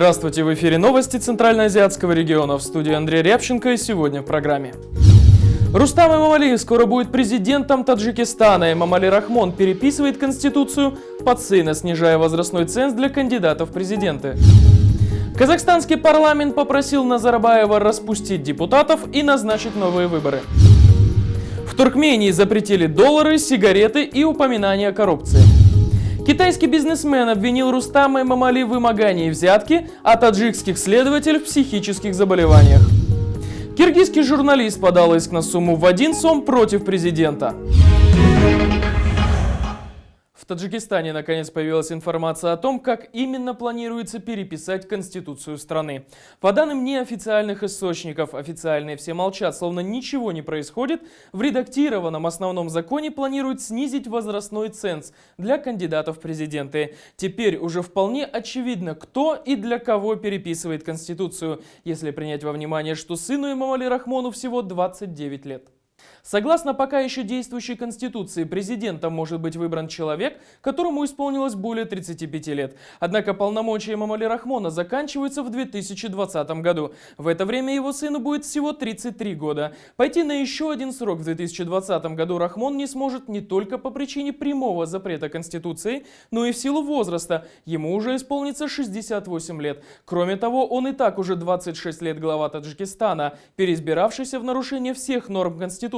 Здравствуйте, в эфире новости Центральноазиатского региона. В студии Андрей Рябченко и сегодня в программе. Рустам Эмомали скоро будет президентом Таджикистана. Эмомали Рахмон переписывает Конституцию под сына, снижая возрастной ценз для кандидатов в президенты. Казахстанский парламент попросил Назарбаева распустить депутатов и назначить новые выборы. В Туркмении запретили доллары, сигареты и упоминания о коррупции. Китайский бизнесмен обвинил Рустама Эмомали в вымогании взятки, а таджикских следователей в психических заболеваниях. Киргизский журналист подал иск на сумму в 1 сом против президента. В Таджикистане наконец появилась информация о том, как именно планируется переписать Конституцию страны. По данным неофициальных источников, официальные все молчат, словно ничего не происходит, в редактированном основном законе планируют снизить возрастной ценз для кандидатов в президенты. Теперь уже вполне очевидно, кто и для кого переписывает Конституцию, если принять во внимание, что сыну Эмомали Рахмону всего 29 лет. Согласно пока еще действующей Конституции, президентом может быть выбран человек, которому исполнилось более 35 лет. Однако полномочия Эмомали Рахмона заканчиваются в 2020 году. В это время его сыну будет всего 33 года. Пойти на еще один срок в 2020 году Рахмон не сможет не только по причине прямого запрета Конституции, но и в силу возраста. Ему уже исполнится 68 лет. Кроме того, он и так уже 26 лет глава Таджикистана, переизбиравшийся в нарушение всех норм Конституции,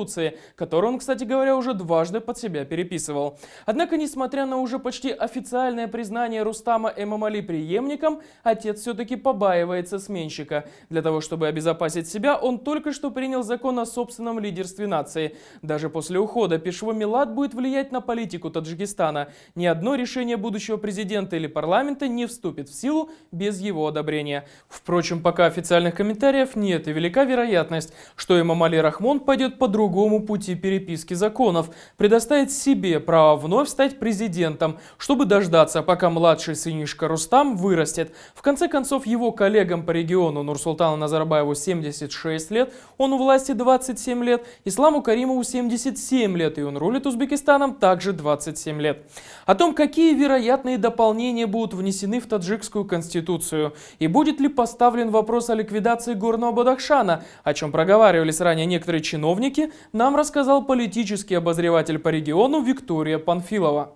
которую он, кстати говоря, уже дважды под себя переписывал. Однако, несмотря на уже почти официальное признание Рустама Эмомали преемником, отец все-таки побаивается сменщика. Для того, чтобы обезопасить себя, он только что принял закон о собственном лидерстве нации. Даже после ухода Пешво Милат будет влиять на политику Таджикистана. Ни одно решение будущего президента или парламента не вступит в силу без его одобрения. Впрочем, пока официальных комментариев нет, и велика вероятность, что Эмомали Рахмон пойдет по другому пути переписки законов, предоставить себе право вновь стать президентом, чтобы дождаться, пока младший сынишка Рустам вырастет. В конце концов, его коллегам по региону Нурсултану Назарбаеву 76 лет, он у власти 27 лет, Исламу Каримову 77 лет, и он рулит Узбекистаном также 27 лет. О том, какие вероятные дополнения будут внесены в таджикскую конституцию, и будет ли поставлен вопрос о ликвидации Горного Бадахшана, о чем проговаривались ранее некоторые чиновники, нам рассказал политический обозреватель по региону Виктория Панфилова.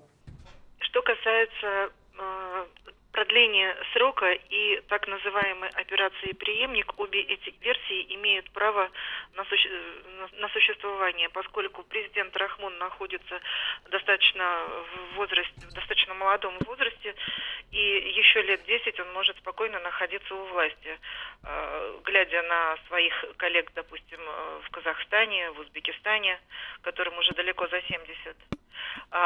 Что касается продления срока и так называемой операции «Преемник», обе эти версии имеют право на существование, поскольку президент Рахмон находится в достаточно молодом возрасте, и еще лет 10 он может спокойно находиться у власти, глядя на своих коллег, допустим, в Казахстане, в Узбекистане, которым уже далеко за 70.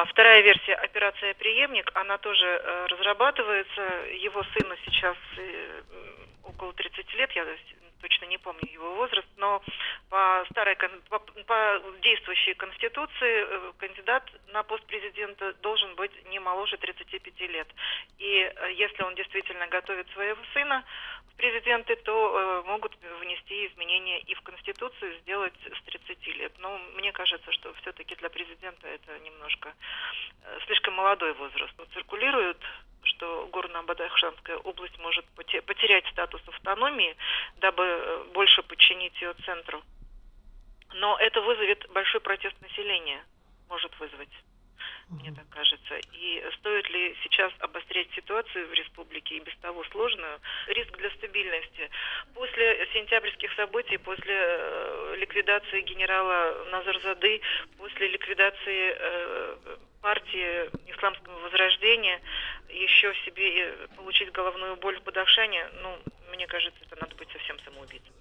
Вторая версия, операция «Преемник», она тоже разрабатывается. Его сыну сейчас около 30 лет, я точно не помню его возраст, но по действующей Конституции кандидат на пост президента должен быть не моложе 35 лет. И если он действительно готовит своего сына в президенты, то могут внести изменения и в Конституцию, сделать с 30 лет. Но мне кажется, что все-таки для президента это немножко слишком молодой возраст. Циркулирует, что Горно-Бадахшанская область может потерять статус автономии, дабы больше подчинить ее центру. Но это вызовет большой протест населения, может вызвать, мне так кажется. И стоит ли сейчас обострять ситуацию в республике, и без того сложную? Риск для стабильности. После сентябрьских событий, после ликвидации генерала Назарзады, после ликвидации партии Исламского Возрождения, еще себе получить головную боль в Бадахшане, мне кажется, это надо быть совсем самоубийцем.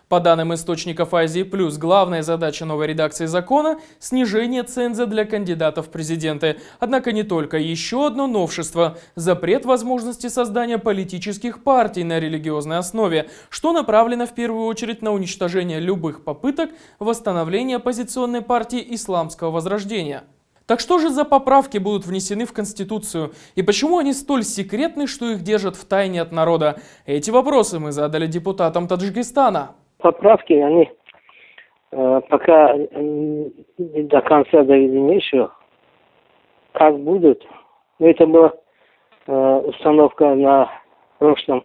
По данным источников Азии Плюс, главная задача новой редакции закона – снижение ценза для кандидатов в президенты. Однако не только. Еще одно новшество – запрет возможности создания политических партий на религиозной основе, что направлено в первую очередь на уничтожение любых попыток восстановления оппозиционной партии Исламского Возрождения. Так что же за поправки будут внесены в Конституцию? И почему они столь секретны, что их держат в тайне от народа? Эти вопросы мы задали депутатам Таджикистана. Поправки, они пока не до конца доведены еще. Как будут? Это была установка на прошлом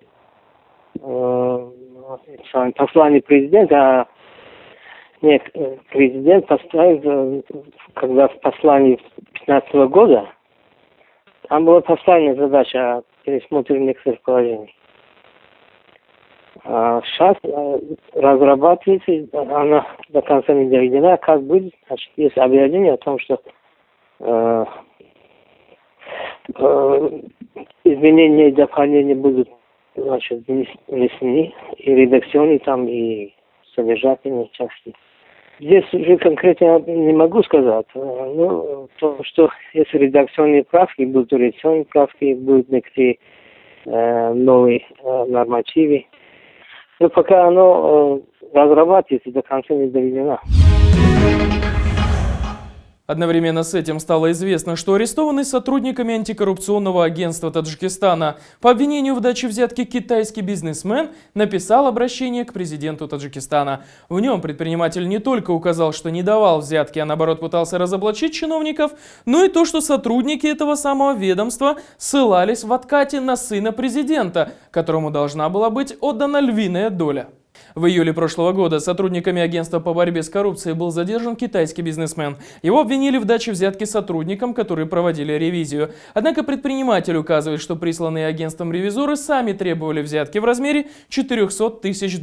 послание президента, а нет, президент поставил, когда в послании 2015 года, там была поставлена задача о пересмотре некоторых положений. А сейчас разрабатывается, она до конца не доведена, как будет, значит, есть объявление о том, что изменения и дополнения будут, значит, внесены, и редакционные там, и содержательные части. Здесь уже конкретно не могу сказать, но то, что если редакционные правки, будут редакционные правки, будут некоторые новые нормативы. Но пока оно разрабатывается, до конца не доведено. Одновременно с этим стало известно, что арестованный сотрудниками антикоррупционного агентства Таджикистана по обвинению в даче взятки китайский бизнесмен написал обращение к президенту Таджикистана. В нем предприниматель не только указал, что не давал взятки, а наоборот пытался разоблачить чиновников, но и то, что сотрудники этого самого ведомства ссылались в откате на сына президента, которому должна была быть отдана львиная доля. В июле прошлого года сотрудниками агентства по борьбе с коррупцией был задержан китайский бизнесмен. Его обвинили в даче взятки сотрудникам, которые проводили ревизию. Однако предприниматель указывает, что присланные агентством ревизоры сами требовали взятки в размере $400 тысяч,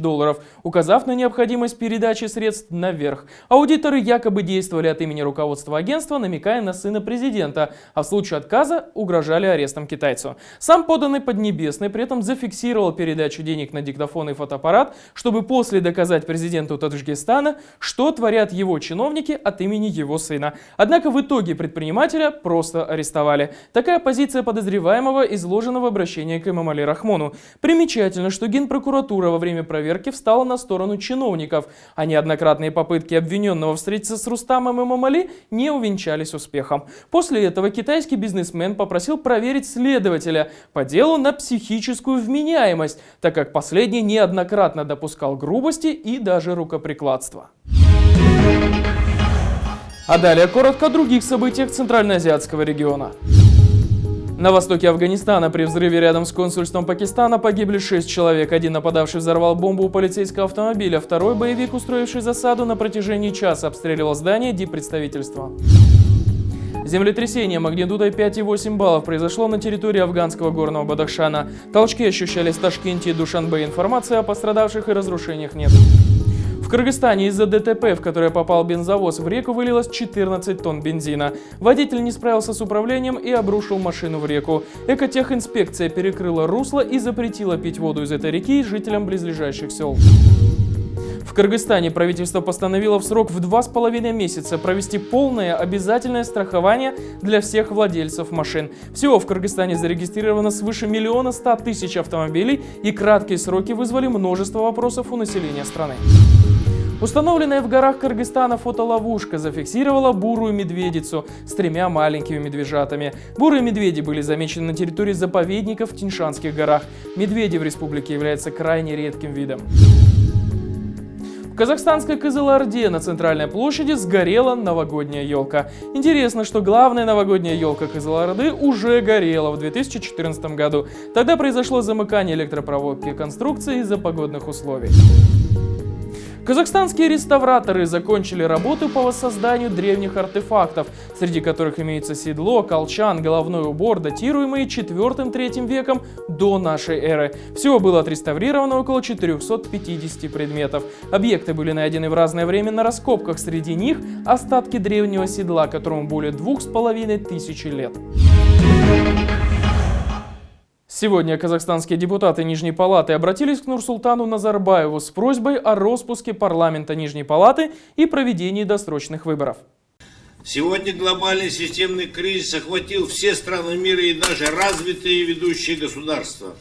указав на необходимость передачи средств наверх. Аудиторы якобы действовали от имени руководства агентства, намекая на сына президента, а в случае отказа угрожали арестом китайцу. Сам поданный Поднебесный при этом зафиксировал передачу денег на диктофон и фотоаппарат, чтобы после доказать президенту Таджикистана, что творят его чиновники от имени его сына. Однако в итоге предпринимателя просто арестовали. Такая позиция подозреваемого изложена в обращении к Эмомали Рахмону. Примечательно, что Генпрокуратура во время проверки встала на сторону чиновников, а неоднократные попытки обвиненного встретиться с Рустамом Эмомали не увенчались успехом. После этого китайский бизнесмен попросил проверить следователя по делу на психическую вменяемость, так как последний неоднократно допускал грубости и даже рукоприкладства. А далее коротко о других событиях Центральноазиатского региона. На востоке Афганистана при взрыве рядом с консульством Пакистана погибли 6 человек. Один нападавший взорвал бомбу у полицейского автомобиля, второй боевик, устроивший засаду, на протяжении часа обстреливал здание диппредставительства. Землетрясение магнитудой 5,8 баллов произошло на территории афганского горного Бадахшана. Толчки ощущались в Ташкенте и Душанбе. Информации о пострадавших и разрушениях нет. В Кыргызстане из-за ДТП, в которое попал бензовоз, в реку вылилось 14 тонн бензина. Водитель не справился с управлением и обрушил машину в реку. Экотехинспекция перекрыла русло и запретила пить воду из этой реки жителям близлежащих сел. В Кыргызстане правительство постановило в срок в 2,5 месяца провести полное обязательное страхование для всех владельцев машин. Всего в Кыргызстане зарегистрировано свыше 1 100 000 автомобилей, и краткие сроки вызвали множество вопросов у населения страны. Установленная в горах Кыргызстана фотоловушка зафиксировала бурую медведицу с 3 маленькими медвежатами. Бурые медведи были замечены на территории заповедников в Тиньшанских горах. Медведи в республике являются крайне редким видом. В казахстанской Кызылорде на центральной площади сгорела новогодняя елка. Интересно, что главная новогодняя елка Кызылорды уже горела в 2014 году. Тогда произошло замыкание электропроводки конструкции из-за погодных условий. Казахстанские реставраторы закончили работу по воссозданию древних артефактов, среди которых имеются седло, колчан, головной убор, датируемые 4-3 веком до нашей эры. Всего было отреставрировано около 450 предметов. Объекты были найдены в разное время на раскопках, среди них остатки древнего седла, которому более 2500 лет. Сегодня казахстанские депутаты Нижней Палаты обратились к Нурсултану Назарбаеву с просьбой о распуске парламента Нижней Палаты и проведении досрочных выборов. Сегодня глобальный системный кризис охватил все страны мира и даже развитые ведущие государства.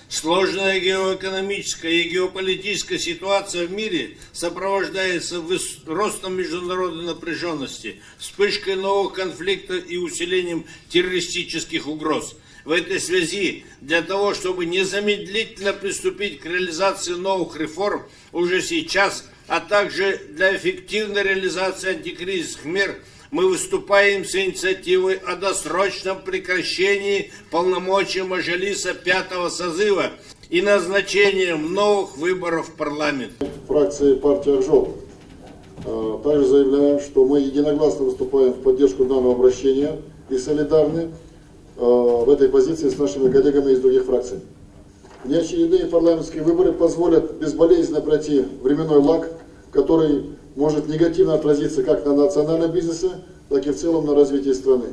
Сложная геоэкономическая и геополитическая ситуация в мире сопровождается ростом международной напряженности, вспышкой новых конфликтов и усилением террористических угроз. В этой связи, для того, чтобы незамедлительно приступить к реализации новых реформ уже сейчас, а также для эффективной реализации антикризисных мер, мы выступаем с инициативой о досрочном прекращении полномочий Маджлиса 5-го созыва и назначением новых выборов в парламент. Фракции партии «Ак Жол» также заявляю, что мы единогласно выступаем в поддержку данного обращения и солидарны в этой позиции с нашими коллегами из других фракций. Неочередные парламентские выборы позволят безболезненно пройти временной лаг, который может негативно отразиться как на национальном бизнесе, так и в целом на развитии страны.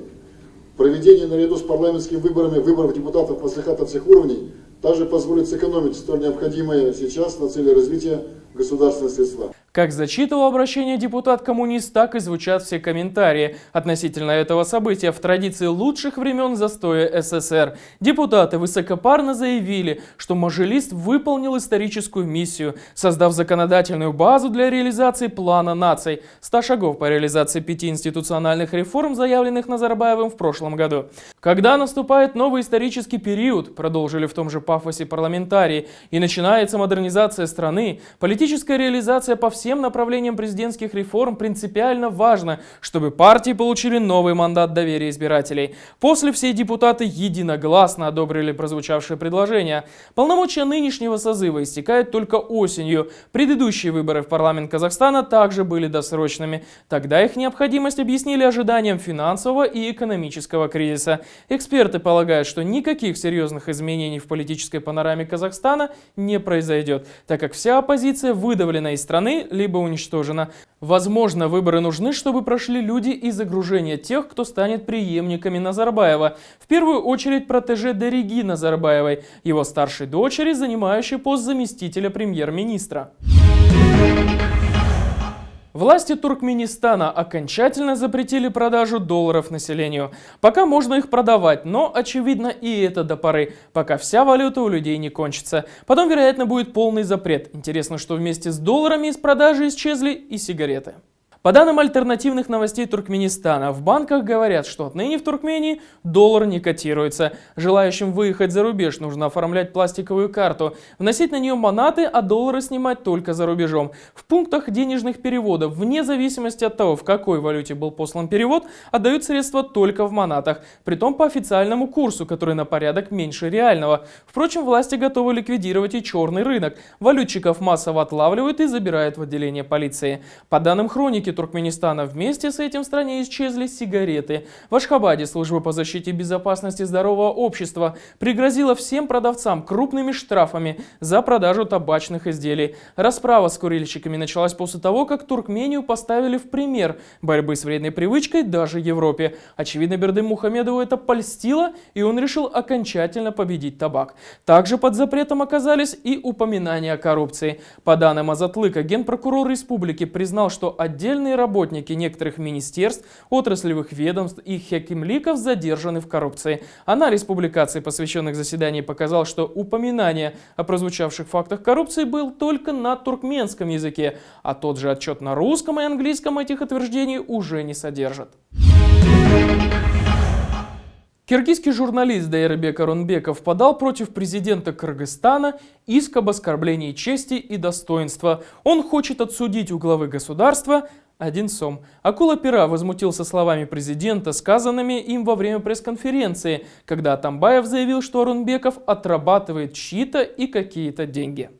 Проведение наряду с парламентскими выборами выборов депутатов маслихатов всех уровней также позволит сэкономить столь необходимые сейчас на цели развития государственные средства. Как зачитывал обращение депутат-коммунист, так и звучат все комментарии относительно этого события в традиции лучших времен застоя СССР. Депутаты высокопарно заявили, что Мажилис выполнил историческую миссию, создав законодательную базу для реализации плана наций, 100 шагов по реализации 5 институциональных реформ, заявленных Назарбаевым в прошлом году. Когда наступает новый исторический период, продолжили в том же пафосе парламентарии, и начинается модернизация страны, политическая реализация по всем направлениям президентских реформ, принципиально важно, чтобы партии получили новый мандат доверия избирателей. После все депутаты единогласно одобрили прозвучавшее предложение. Полномочия нынешнего созыва истекают только осенью. Предыдущие выборы в парламент Казахстана также были досрочными. Тогда их необходимость объяснили ожиданием финансового и экономического кризиса. Эксперты полагают, что никаких серьезных изменений в политической панораме Казахстана не произойдет, так как вся оппозиция выдавлена из страны, либо уничтожена. Возможно, выборы нужны, чтобы прошли люди и загружение тех, кто станет преемниками Назарбаева. В первую очередь протеже Дариги Назарбаевой, его старшей дочери, занимающей пост заместителя премьер-министра. Власти Туркменистана окончательно запретили продажу долларов населению. Пока можно их продавать, но, очевидно, и это до поры, пока вся валюта у людей не кончится. Потом, вероятно, будет полный запрет. Интересно, что вместе с долларами из продажи исчезли и сигареты. По данным альтернативных новостей Туркменистана, в банках говорят, что отныне в Туркмении доллар не котируется. Желающим выехать за рубеж нужно оформлять пластиковую карту, вносить на нее манаты, а доллары снимать только за рубежом. В пунктах денежных переводов, вне зависимости от того, в какой валюте был послан перевод, отдают средства только в манатах, притом по официальному курсу, который на порядок меньше реального. Впрочем, власти готовы ликвидировать и черный рынок. Валютчиков массово отлавливают и забирают в отделение полиции. По данным хроники Туркменистана, вместе с этим в стране исчезли сигареты. В Ашхабаде служба по защите безопасности здорового общества пригрозила всем продавцам крупными штрафами за продажу табачных изделий. Расправа с курильщиками началась после того, как Туркмению поставили в пример борьбы с вредной привычкой даже Европе. Очевидно, Бердым Мухамедову это польстило, и он решил окончательно победить табак. Также под запретом оказались и упоминания о коррупции. По данным Азатлыка, генпрокурор республики признал, что отдельные работники некоторых министерств, отраслевых ведомств и хекимликов задержаны в коррупции. Анализ публикаций, посвященных заседанию, показал, что упоминание о прозвучавших фактах коррупции был только на туркменском языке, а тот же отчет на русском и английском этих утверждений уже не содержит. Киргизский журналист Дайырбек Орунбеков подал против президента Кыргызстана иск об оскорблении чести и достоинства. Он хочет отсудить у главы государства 1 сом. Акула-пера возмутился словами президента, сказанными им во время пресс-конференции, когда Атамбаев заявил, что Орунбеков отрабатывает чьи-то и какие-то деньги.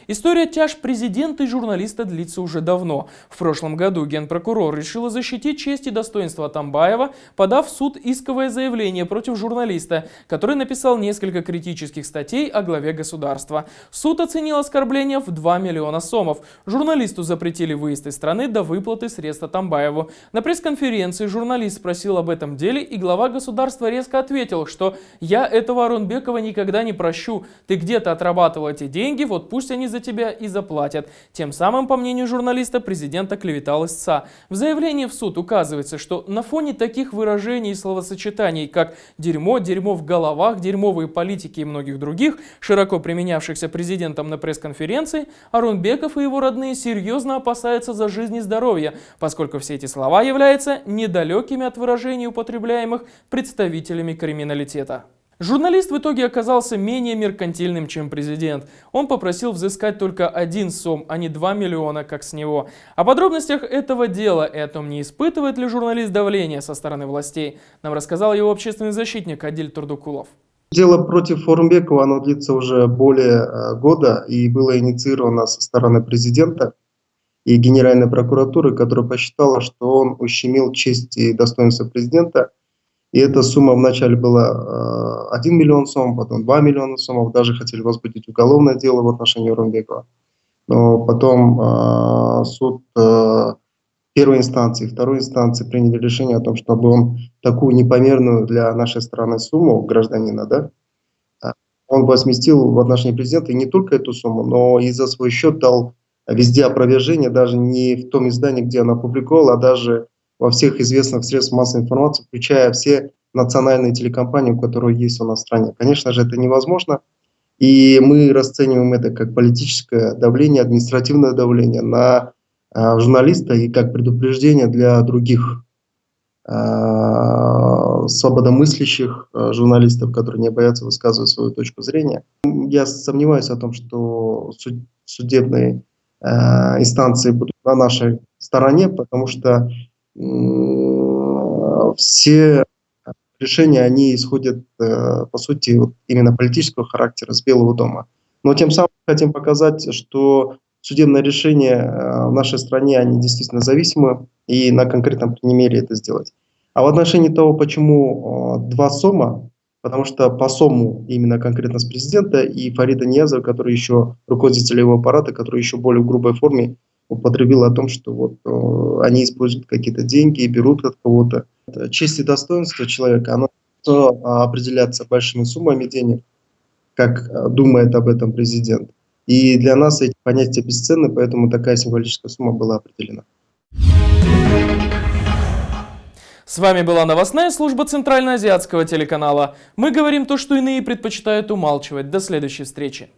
История тяж президента и журналиста длится уже давно. В прошлом году генпрокурор решила защитить честь и достоинство Атамбаева, подав в суд исковое заявление против журналиста, который написал несколько критических статей о главе государства. Суд оценил оскорбление в 2 миллиона сомов. Журналисту запретили выезд из страны до выплаты средств Атамбаеву. На пресс-конференции журналист спросил об этом деле, и глава государства резко ответил, что «я этого Орунбекова никогда не прощу. Ты где-то отрабатывал эти деньги, вот пусть они за тебя и заплатят». Тем самым, по мнению журналиста, президент оклеветал истца. В заявлении в суд указывается, что на фоне таких выражений и словосочетаний, как «дерьмо», «дерьмо в головах», «дерьмовые политики» и многих других, широко применявшихся президентом на пресс-конференции, Орунбеков и его родные серьезно опасаются за жизнь и здоровье, поскольку все эти слова являются недалекими от выражений, употребляемых представителями криминалитета. Журналист в итоге оказался менее меркантильным, чем президент. Он попросил взыскать только 1 сом, а не 2 миллиона, как с него. О подробностях этого дела и о том, не испытывает ли журналист давления со стороны властей, нам рассказал его общественный защитник Адиль Турдукулов. Дело против Орунбекова, оно длится уже более года и было инициировано со стороны президента и Генеральной прокуратуры, которая посчитала, что он ущемил честь и достоинство президента. И эта сумма вначале была 1 миллион сом, потом 2 миллиона сомов. Даже хотели возбудить уголовное дело в отношении Орунбекова. Но потом суд первой инстанции, второй инстанции приняли решение о том, чтобы он такую непомерную для нашей страны сумму гражданина, да, он возместил в отношении президента и не только эту сумму, но и за свой счет дал везде опровержение, даже не в том издании, где он опубликовал, а даже во всех известных средствах массовой информации, включая все национальные телекомпании, которые есть у нас в стране. Конечно же, это невозможно. И мы расцениваем это как политическое давление, административное давление на журналиста и как предупреждение для других свободомыслящих журналистов, которые не боятся высказывать свою точку зрения. Я сомневаюсь о том, что судебные инстанции будут на нашей стороне, потому что все решения, они исходят, по сути, вот именно политического характера, с Белого дома. Но тем самым хотим показать, что судебные решения в нашей стране, они действительно зависимы, и на конкретном примере это сделать. А в отношении того, почему 2 сома, потому что по сому именно конкретно с президента и Фарида Ниязова, который еще руководитель его аппарата, который еще более в грубой форме употребил о том, что вот они используют какие-то деньги и берут от кого-то. Честь и достоинство человека, оно определяется большими суммами денег, как думает об этом президент. И для нас эти понятия бесценны, поэтому такая символическая сумма была определена. С вами была новостная служба Центральноазиатского телеканала. Мы говорим то, что иные предпочитают умалчивать. До следующей встречи.